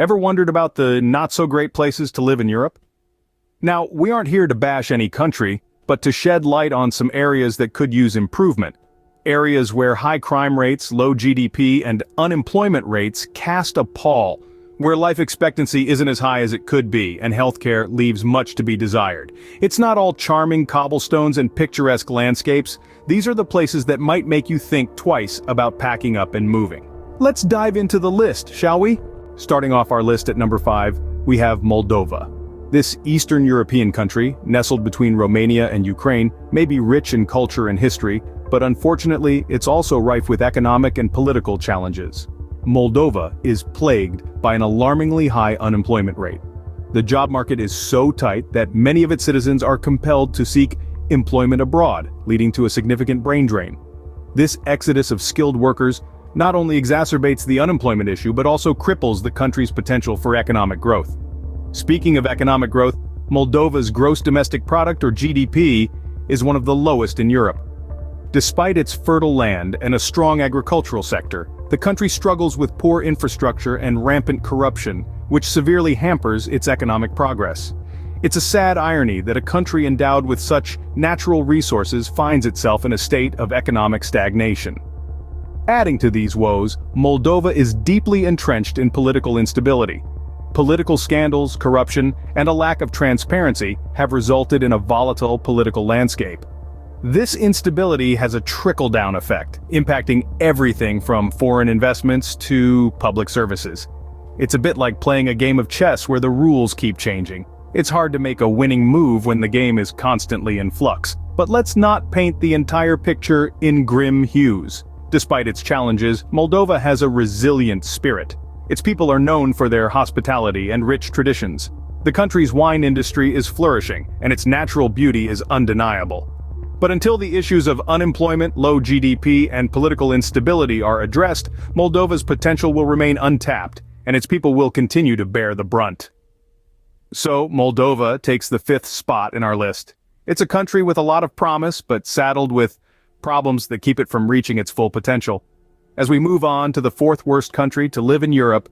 Ever wondered about the not-so-great places to live in Europe? Now, we aren't here to bash any country, but to shed light on some areas that could use improvement. Areas where high crime rates, low GDP, and unemployment rates cast a pall, where life expectancy isn't as high as it could be, and healthcare leaves much to be desired. It's not all charming cobblestones and picturesque landscapes. These are the places that might make you think twice about packing up and moving. Let's dive into the list, shall we? Starting off our list at number 5, we have Moldova. This Eastern European country, nestled between Romania and Ukraine, may be rich in culture and history, but unfortunately, it's also rife with economic and political challenges. Moldova is plagued by an alarmingly high unemployment rate. The job market is so tight that many of its citizens are compelled to seek employment abroad, leading to a significant brain drain. This exodus of skilled workers not only exacerbates the unemployment issue but also cripples the country's potential for economic growth. Speaking of economic growth, Moldova's gross domestic product, or GDP, is one of the lowest in Europe. Despite its fertile land and a strong agricultural sector, the country struggles with poor infrastructure and rampant corruption, which severely hampers its economic progress. It's a sad irony that a country endowed with such natural resources finds itself in a state of economic stagnation. Adding to these woes, Moldova is deeply entrenched in political instability. Political scandals, corruption, and a lack of transparency have resulted in a volatile political landscape. This instability has a trickle-down effect, impacting everything from foreign investments to public services. It's a bit like playing a game of chess where the rules keep changing. It's hard to make a winning move when the game is constantly in flux. But let's not paint the entire picture in grim hues. Despite its challenges, Moldova has a resilient spirit. Its people are known for their hospitality and rich traditions. The country's wine industry is flourishing, and its natural beauty is undeniable. But until the issues of unemployment, low GDP, and political instability are addressed, Moldova's potential will remain untapped, and its people will continue to bear the brunt. So, Moldova takes the 5th spot in our list. It's a country with a lot of promise, but saddled with problems that keep it from reaching its full potential. As we move on to the 4th worst country to live in Europe,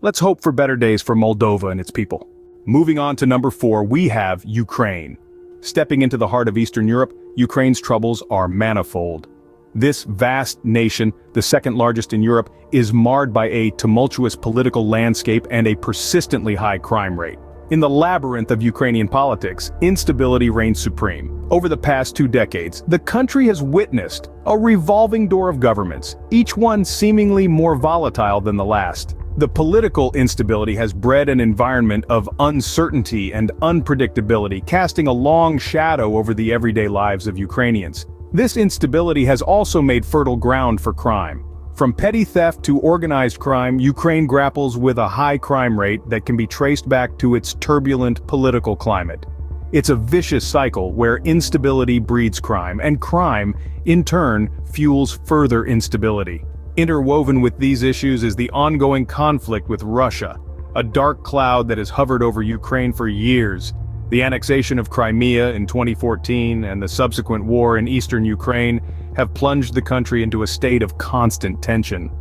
let's hope for better days for Moldova and its people. Moving on to number 4, we have Ukraine. Stepping into the heart of Eastern Europe, Ukraine's troubles are manifold. This vast nation, the second largest in Europe, is marred by a tumultuous political landscape and a persistently high crime rate. In the labyrinth of Ukrainian politics, instability reigns supreme. Over the past 2 decades, the country has witnessed a revolving door of governments, each one seemingly more volatile than the last. The political instability has bred an environment of uncertainty and unpredictability, casting a long shadow over the everyday lives of Ukrainians. This instability has also made fertile ground for crime. From petty theft to organized crime, Ukraine grapples with a high crime rate that can be traced back to its turbulent political climate. It's a vicious cycle where instability breeds crime, and crime, in turn, fuels further instability. Interwoven with these issues is the ongoing conflict with Russia, a dark cloud that has hovered over Ukraine for years. The annexation of Crimea in 2014 and the subsequent war in eastern Ukraine have plunged the country into a state of constant tension.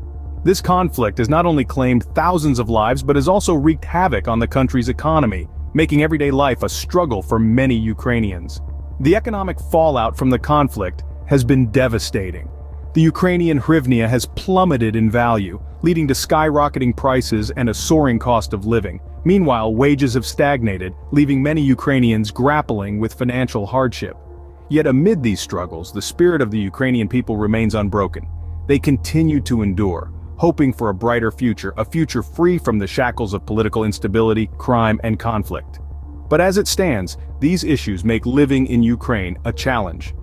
This conflict has not only claimed thousands of lives but has also wreaked havoc on the country's economy, making everyday life a struggle for many Ukrainians. The economic fallout from the conflict has been devastating. The Ukrainian hryvnia has plummeted in value, leading to skyrocketing prices and a soaring cost of living. Meanwhile, wages have stagnated, leaving many Ukrainians grappling with financial hardship. Yet amid these struggles, the spirit of the Ukrainian people remains unbroken. They continue to endure, hoping for a brighter future, a future free from the shackles of political instability, crime, and conflict. But as it stands, these issues make living in Ukraine a challenge.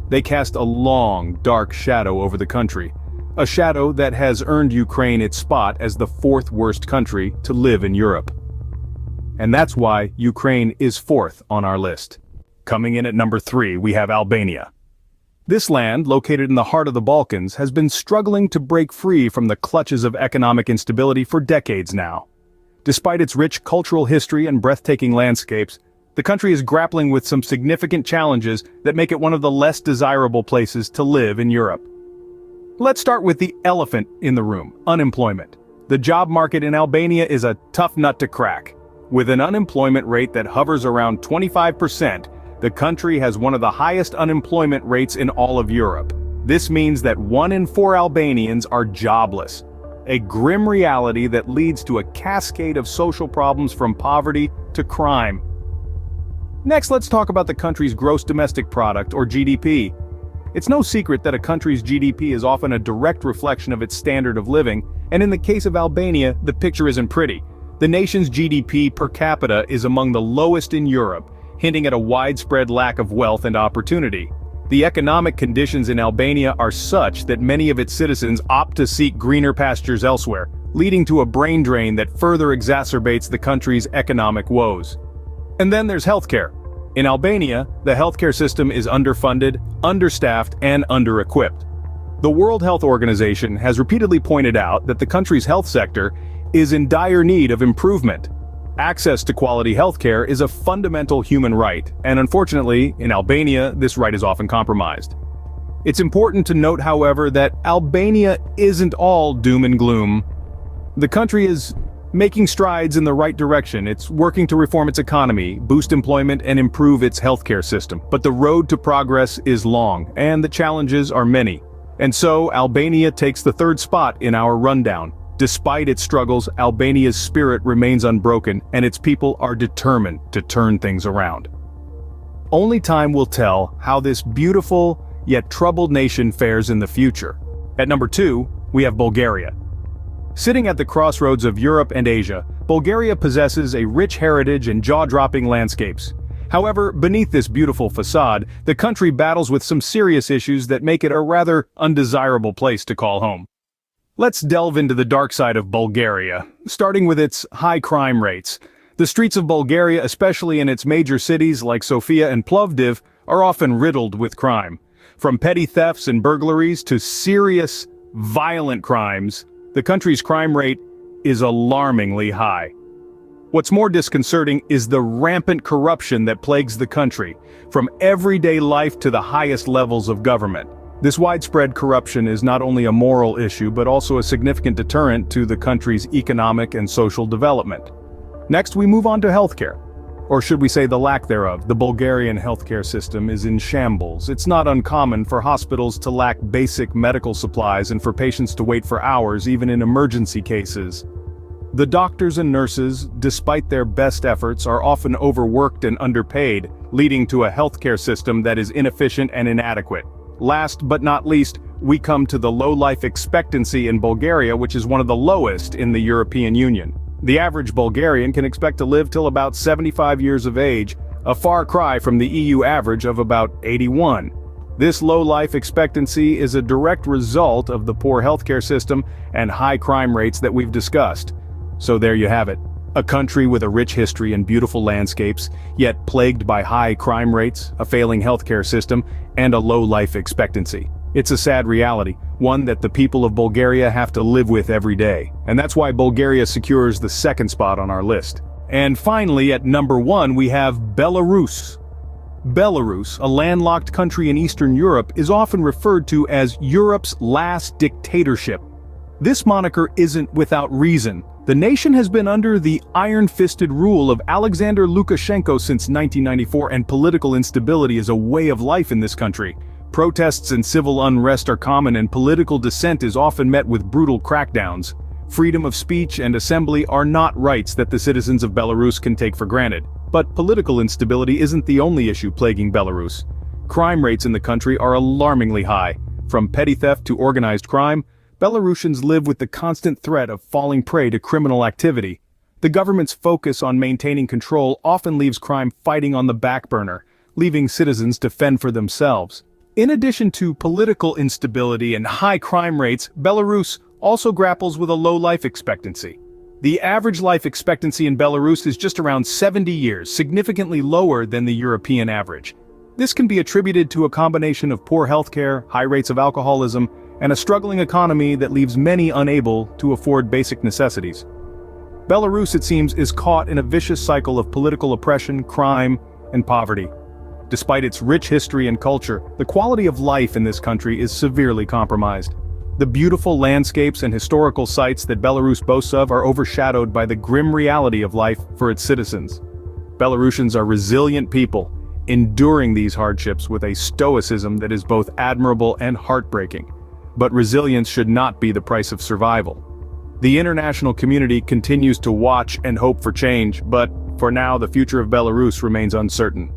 They cast a long, dark shadow over the country, a shadow that has earned Ukraine its spot as the 4th worst country to live in Europe. And that's why Ukraine is 4th on our list. Coming in at number 3, we have Albania. This land, located in the heart of the Balkans, has been struggling to break free from the clutches of economic instability for decades now. Despite its rich cultural history and breathtaking landscapes, the country is grappling with some significant challenges that make it one of the less desirable places to live in Europe. Let's start with the elephant in the room, unemployment. The job market in Albania is a tough nut to crack. With an unemployment rate that hovers around 25%, the country has one of the highest unemployment rates in all of Europe. This means that 1 in 4 Albanians are jobless. A grim reality that leads to a cascade of social problems from poverty to crime. Next, let's talk about the country's gross domestic product, or GDP. It's no secret that a country's GDP is often a direct reflection of its standard of living, and in the case of Albania, the picture isn't pretty. The nation's GDP per capita is among the lowest in Europe, hinting at a widespread lack of wealth and opportunity. The economic conditions in Albania are such that many of its citizens opt to seek greener pastures elsewhere, leading to a brain drain that further exacerbates the country's economic woes. And then there's healthcare. In Albania, the healthcare system is underfunded, understaffed, and under-equipped. The World Health Organization has repeatedly pointed out that the country's health sector is in dire need of improvement. Access to quality healthcare is a fundamental human right, and unfortunately, in Albania, this right is often compromised. It's important to note, however, that Albania isn't all doom and gloom. The country is making strides in the right direction. It's working to reform its economy, boost employment, and improve its healthcare system. But the road to progress is long, and the challenges are many. And so, Albania takes the 3rd spot in our rundown. Despite its struggles, Albania's spirit remains unbroken, and its people are determined to turn things around. Only time will tell how this beautiful, yet troubled nation fares in the future. At number 2, we have Bulgaria. Sitting at the crossroads of Europe and Asia, Bulgaria possesses a rich heritage and jaw-dropping landscapes. However, beneath this beautiful facade, the country battles with some serious issues that make it a rather undesirable place to call home. Let's delve into the dark side of Bulgaria, starting with its high crime rates. The streets of Bulgaria, especially in its major cities like Sofia and Plovdiv, are often riddled with crime. From petty thefts and burglaries to serious, violent crimes, the country's crime rate is alarmingly high. What's more disconcerting is the rampant corruption that plagues the country, from everyday life to the highest levels of government. This widespread corruption is not only a moral issue but also a significant deterrent to the country's economic and social development. Next, we move on to healthcare. Or should we say the lack thereof. The Bulgarian healthcare system is in shambles. It's not uncommon for hospitals to lack basic medical supplies and for patients to wait for hours even in emergency cases. The doctors and nurses, despite their best efforts, are often overworked and underpaid, leading to a healthcare system that is inefficient and inadequate. Last but not least, we come to the low life expectancy in Bulgaria, which is one of the lowest in the European Union. The average Bulgarian can expect to live till about 75 years of age, a far cry from the EU average of about 81. This low life expectancy is a direct result of the poor healthcare system and high crime rates that we've discussed. So there you have it. A country with a rich history and beautiful landscapes, yet plagued by high crime rates, a failing healthcare system, and a low life expectancy. It's a sad reality, one that the people of Bulgaria have to live with every day. And that's why Bulgaria secures the 2nd spot on our list. And finally, at number 1, we have Belarus. Belarus, a landlocked country in Eastern Europe, is often referred to as Europe's last dictatorship. This moniker isn't without reason. The nation has been under the iron-fisted rule of Alexander Lukashenko since 1994, and political instability is a way of life in this country. Protests and civil unrest are common, and political dissent is often met with brutal crackdowns. Freedom of speech and assembly are not rights that the citizens of Belarus can take for granted. But political instability isn't the only issue plaguing Belarus. Crime rates in the country are alarmingly high. From petty theft to organized crime, Belarusians live with the constant threat of falling prey to criminal activity. The government's focus on maintaining control often leaves crime fighting on the back burner, leaving citizens to fend for themselves. In addition to political instability and high crime rates, Belarus also grapples with a low life expectancy. The average life expectancy in Belarus is just around 70 years, significantly lower than the European average. This can be attributed to a combination of poor healthcare, high rates of alcoholism, and a struggling economy that leaves many unable to afford basic necessities. Belarus, it seems, is caught in a vicious cycle of political oppression, crime, and poverty. Despite its rich history and culture, the quality of life in this country is severely compromised. The beautiful landscapes and historical sites that Belarus boasts of are overshadowed by the grim reality of life for its citizens. Belarusians are resilient people, enduring these hardships with a stoicism that is both admirable and heartbreaking. But resilience should not be the price of survival. The international community continues to watch and hope for change, but for now the future of Belarus remains uncertain.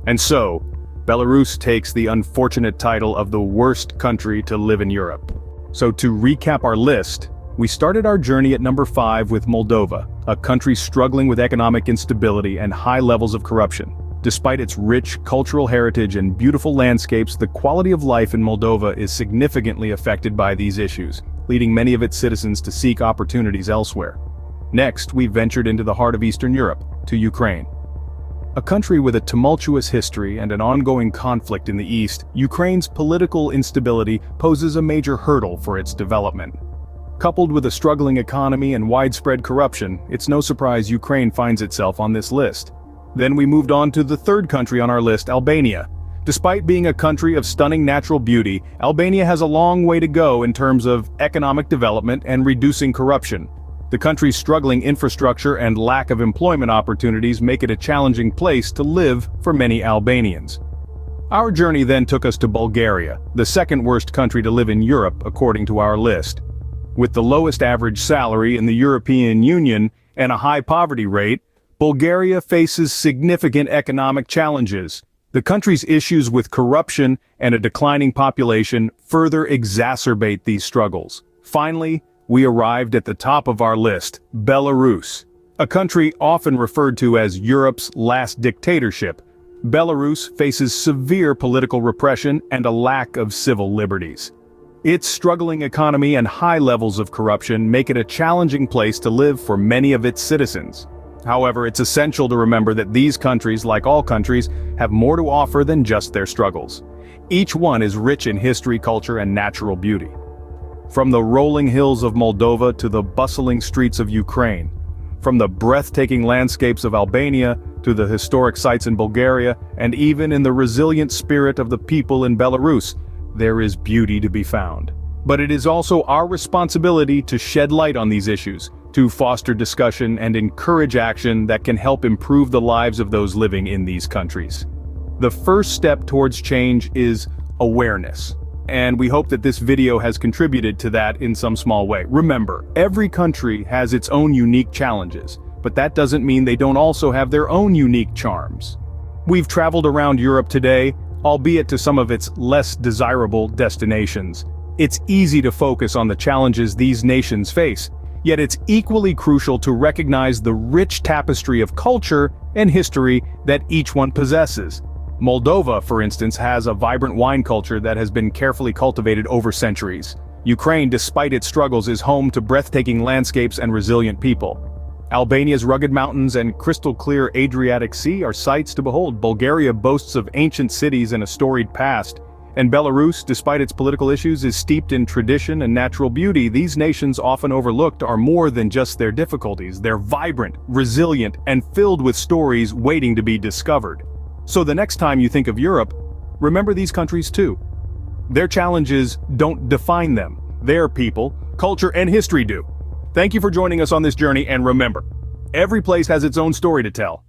And so, Belarus takes the unfortunate title of the worst country to live in Europe. So to recap our list, we started our journey at number 5 with Moldova, a country struggling with economic instability and high levels of corruption. Despite its rich cultural heritage and beautiful landscapes, the quality of life in Moldova is significantly affected by these issues, leading many of its citizens to seek opportunities elsewhere. Next, we ventured into the heart of Eastern Europe, to Ukraine. A country with a tumultuous history and an ongoing conflict in the east, Ukraine's political instability poses a major hurdle for its development. Coupled with a struggling economy and widespread corruption, it's no surprise Ukraine finds itself on this list. Then we moved on to the third country on our list, Albania. Despite being a country of stunning natural beauty, Albania has a long way to go in terms of economic development and reducing corruption. The country's struggling infrastructure and lack of employment opportunities make it a challenging place to live for many Albanians. Our journey then took us to Bulgaria, the second worst country to live in Europe according to our list. With the lowest average salary in the European Union and a high poverty rate, Bulgaria faces significant economic challenges. The country's issues with corruption and a declining population further exacerbate these struggles. Finally, we arrived at the top of our list, Belarus. A country often referred to as Europe's last dictatorship, Belarus faces severe political repression and a lack of civil liberties. Its struggling economy and high levels of corruption make it a challenging place to live for many of its citizens. However, it's essential to remember that these countries, like all countries, have more to offer than just their struggles. Each one is rich in history, culture, and natural beauty. From the rolling hills of Moldova to the bustling streets of Ukraine, from the breathtaking landscapes of Albania to the historic sites in Bulgaria, and even in the resilient spirit of the people in Belarus, there is beauty to be found. But it is also our responsibility to shed light on these issues, to foster discussion and encourage action that can help improve the lives of those living in these countries. The first step towards change is awareness. And we hope that this video has contributed to that in some small way. Remember, every country has its own unique challenges, but that doesn't mean they don't also have their own unique charms. We've traveled around Europe today, albeit to some of its less desirable destinations. It's easy to focus on the challenges these nations face, yet it's equally crucial to recognize the rich tapestry of culture and history that each one possesses. Moldova, for instance, has a vibrant wine culture that has been carefully cultivated over centuries. Ukraine, despite its struggles, is home to breathtaking landscapes and resilient people. Albania's rugged mountains and crystal-clear Adriatic Sea are sights to behold. Bulgaria boasts of ancient cities and a storied past. And Belarus, despite its political issues, is steeped in tradition and natural beauty. These nations, often overlooked, are more than just their difficulties. They're vibrant, resilient, and filled with stories waiting to be discovered. So the next time you think of Europe, remember these countries too. Their challenges don't define them. Their people, culture, and history do. Thank you for joining us on this journey, and remember, every place has its own story to tell.